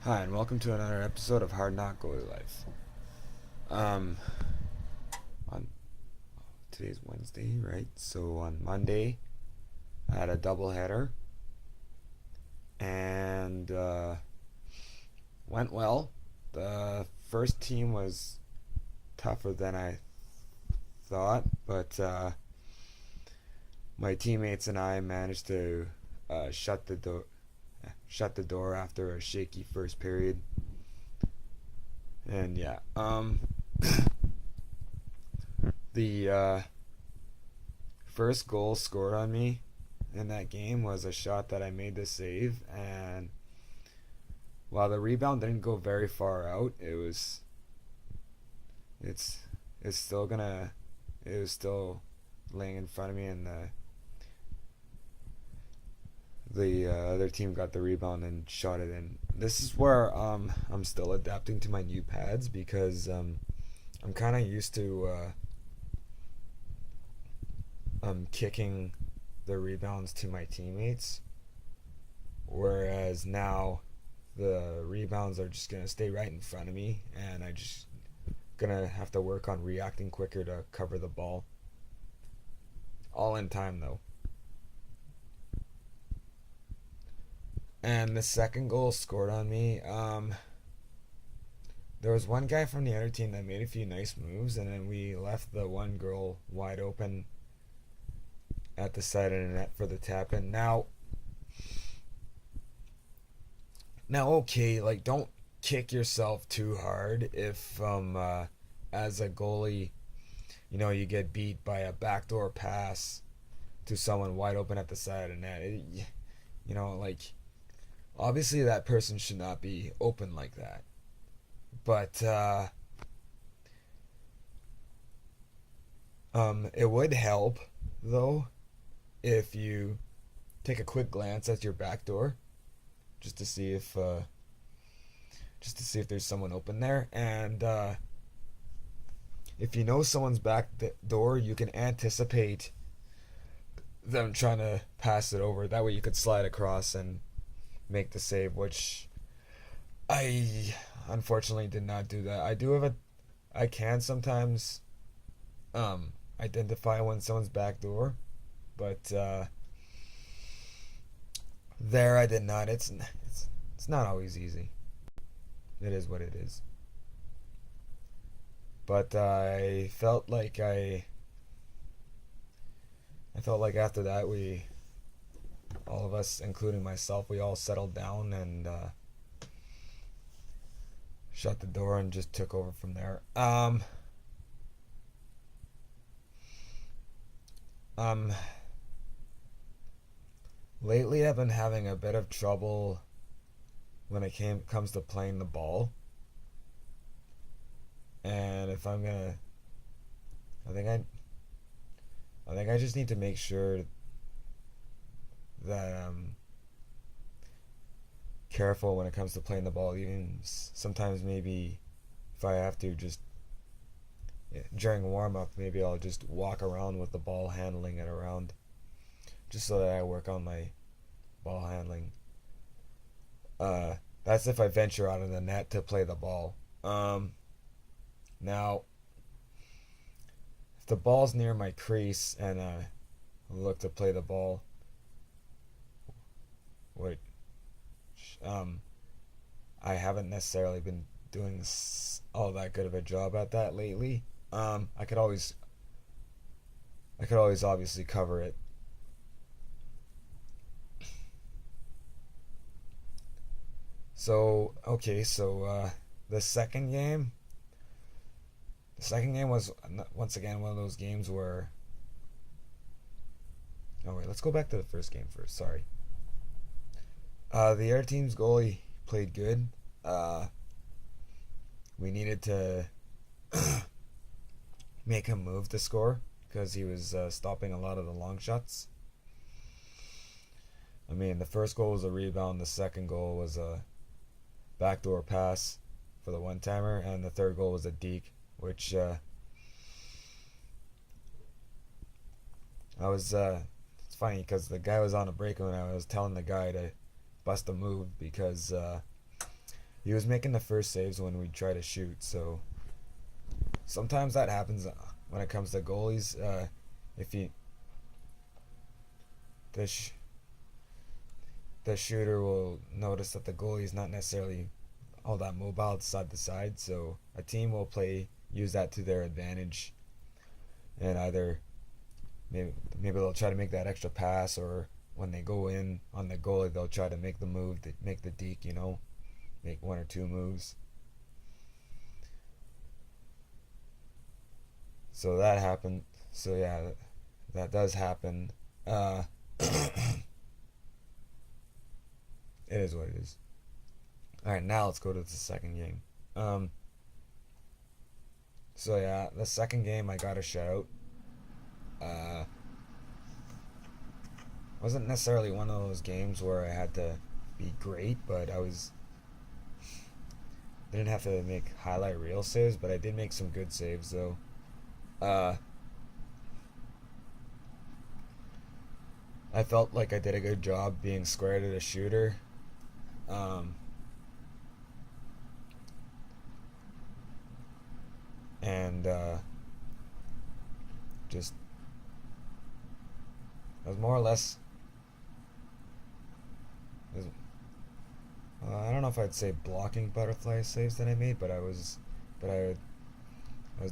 Hi, and welcome to another episode of Hard Knock Goalie Life. Um, on today's Wednesday, right? So on Monday, I had a doubleheader and went well. The first team was tougher than I thought, but my teammates and I managed to shut the door after a shaky first period. And yeah, the first goal scored on me in that game was a shot that I made to save, and while the rebound didn't go very far out, it's it's still gonna it was still laying in front of me, and the other team got the rebound and shot it in. This is where I'm still adapting to my new pads because I'm kind of used to kicking the rebounds to my teammates, whereas now the rebounds are just gonna stay right in front of me, and I just gonna have to work on reacting quicker to cover the ball. All in time though. And the second goal scored on me. There was one guy from the other team that made a few nice moves, and then we left the one girl wide open at the side of the net for the tap in. Now, okay, like don't kick yourself too hard if as a goalie, you get beat by a backdoor pass to someone wide open at the side of the net. Like obviously that person should not be open like that. But it would help though if you take a quick glance at your back door just to see if there's someone open there, and if you know someone's back door, you can anticipate them trying to pass it over. That way you could slide across and make the save, which I unfortunately did not do that. I can sometimes identify when someone's back door, but there I did not. It's not always easy. It is what it is. But I felt like after that all of us, including myself, we all settled down and shut the door and just took over from there. Um, Lately I've been having a bit of trouble when comes to playing the ball, and if I'm gonna, I think I just need to make sure that I'm careful when it comes to playing the ball. Even sometimes maybe if I have to just during warm up, maybe I'll just walk around with the ball, handling it around, just so that I work on my ball handling. That's if I venture out of the net to play the ball. Now, if the ball's near my crease and I look to play the ball, which um, I haven't necessarily been doing all that good of a job at that lately. I could always obviously cover it. So okay, so the second game was once again one of those games where. Oh wait, let's go back to the first game first. Sorry. The other team's goalie played good. We needed to make him move to score because he was stopping a lot of the long shots. I mean, the first goal was a rebound. The second goal was a backdoor pass for the one timer, and the third goal was a deke, which I was. It's funny because the guy was on a break when I was telling the guy to bust a move because he was making the first saves when we try to shoot. So sometimes that happens when it comes to goalies. If you the sh- the shooter will notice that the goalie is not necessarily all that mobile side to side, so a team will use that to their advantage, and either maybe they'll try to make that extra pass, or when they go in on the goalie, they'll try to make the move, to make the deke, make one or two moves. So that happened. So yeah, that does happen. It is what it is. All right, now let's go to the second game. Um, so yeah, the second game I got a shutout. Uh, wasn't necessarily one of those games where I had to be great, but I was didn't have to make highlight reel saves, but I did make some good saves though. Uh, I felt like I did a good job being square to the shooter. Um, and just I was more or less. Was, I don't know if I'd say blocking butterfly saves that I made, but I was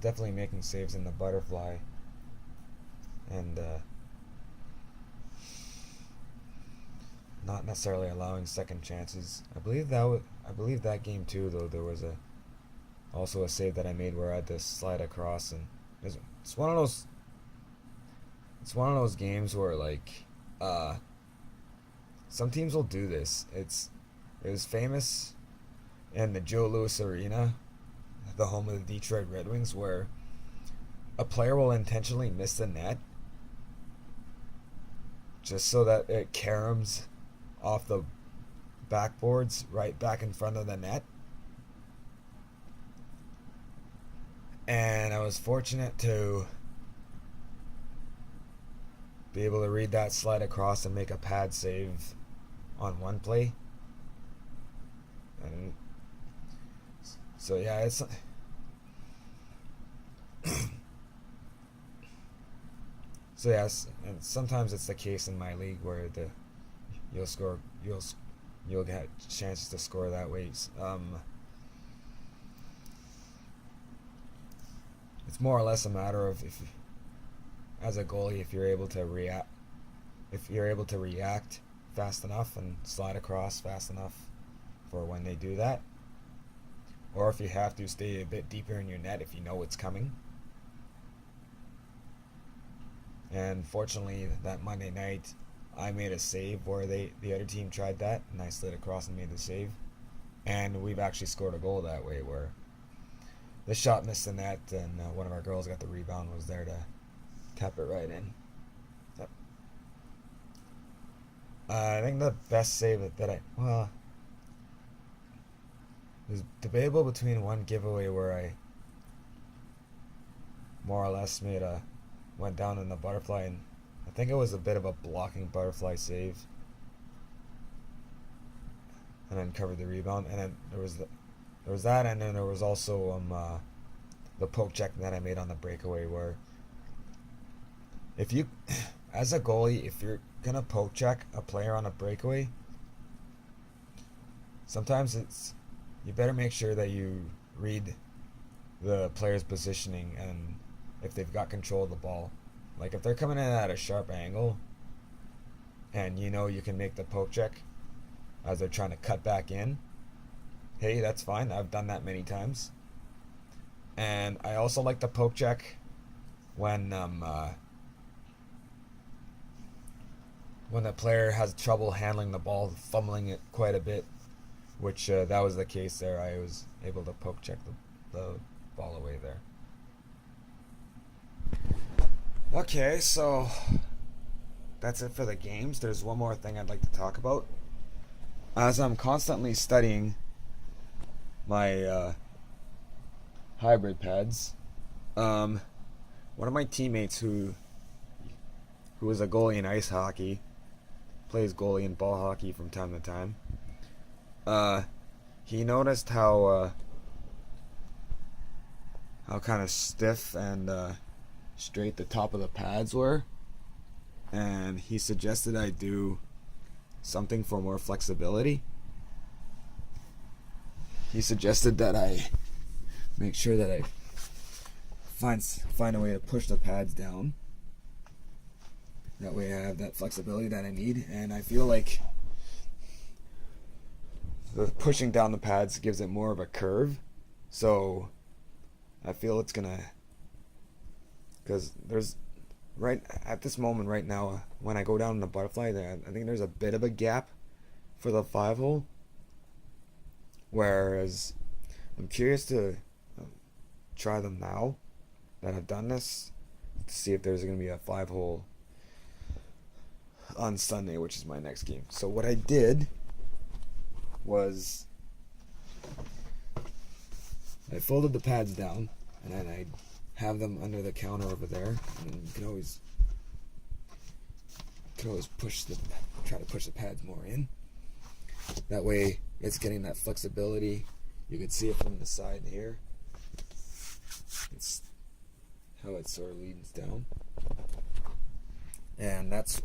definitely making saves in the butterfly, and not necessarily allowing second chances. I believe that game too, though there was also a save that I made where I had to slide across, and it's one of those games where uh, some teams will do this. It was famous in the Joe Louis Arena, the home of the Detroit Red Wings, where a player will intentionally miss the net just so that it caroms off the backboards right back in front of the net. And I was fortunate to be able to read that, slide across, and make a pad save on one play. And so yeah, it's so yes, and sometimes it's the case in my league where you'll score you'll get chances to score that way. It's more or less a matter of if, as a goalie, if you're able to react fast enough and slide across fast enough for when they do that, or if you have to stay a bit deeper in your net if you know it's coming. And fortunately, that Monday night, I made a save where the other team tried that, and I slid across and made the save. And we've actually scored a goal that way, where the shot missed the net, and one of our girls got the rebound, was there to tap it right in. Yep. I think the best save that I it was debatable between one giveaway where I more or less went down in the butterfly, and I think it was a bit of a blocking butterfly save, and then covered the rebound. And then there was that, and then there was also the poke check that I made on the breakaway, where if you as a goalie, if you're gonna poke check a player on a breakaway, sometimes you better make sure that you read the player's positioning and if they've got control of the ball. Like if they're coming in at a sharp angle and you can make the poke check as they're trying to cut back in, hey, that's fine. I've done that many times. And I also like the poke check when the player has trouble handling the ball, fumbling it quite a bit, which that was the case there. I was able to poke check the ball away there. Okay, so that's it for the games. There's one more thing I'd like to talk about. As I'm constantly studying my hybrid pads, one of my teammates who is a goalie in ice hockey, plays goalie in ball hockey from time to time, he noticed how kind of stiff and straight the top of the pads were, and he suggested I do something for more flexibility. He suggested that I make sure that I find a way to push the pads down. That way I have that flexibility that I need, and I feel like the pushing down the pads gives it more of a curve. So I feel it's gonna, because there's right at this moment right now when I go down in the butterfly there, I think there's a bit of a gap for the 5-hole, whereas I'm curious to try them now that I've done this to see if there's gonna be a 5-hole on Sunday, which is my next game. So what I did was I folded the pads down, and then I have them under the counter over there, and then you can always try to push the pads more in. That way it's getting that flexibility. You can see it from the side here. It's how it sort of leans down, and that's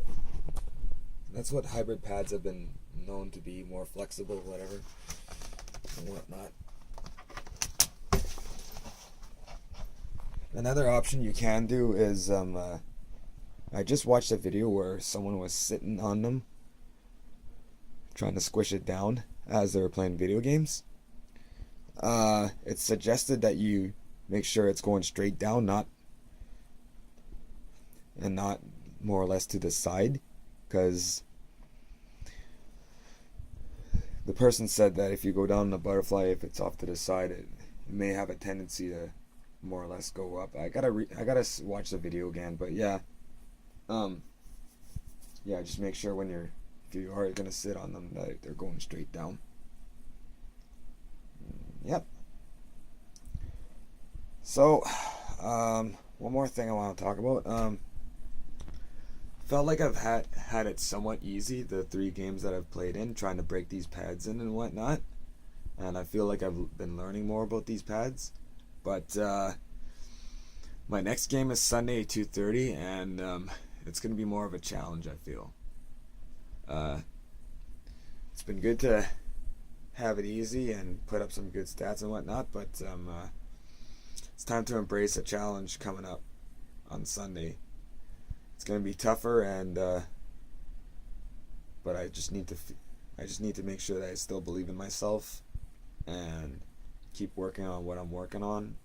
what hybrid pads have been known to be, more flexible, whatever, and whatnot. Another option you can do is I just watched a video where someone was sitting on them trying to squish it down as they were playing video games. It's suggested that you make sure it's going straight down, not more or less to the side, because the person said that if you go down the butterfly, if it's off to the side, it may have a tendency to more or less go up. I gotta watch the video again, but yeah, just make sure if you are gonna sit on them that they're going straight down. Yep. So, one more thing I want to talk about. Felt like I've had it somewhat easy the 3 games that I've played in, trying to break these pads in and whatnot, and I feel like I've been learning more about these pads. But my next game is Sunday at 2:30, and it's going to be more of a challenge, I feel. It's been good to have it easy and put up some good stats and whatnot, but it's time to embrace a challenge coming up on Sunday. It's going to be tougher, and but I just need to make sure that I still believe in myself and keep working on what I'm working on.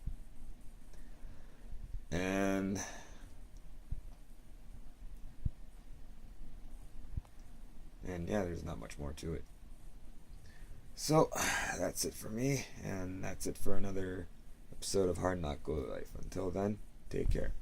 And yeah, there's not much more to it. So that's it for me, and that's it for another episode of Hard Knock Goalie Life. Until then, take care.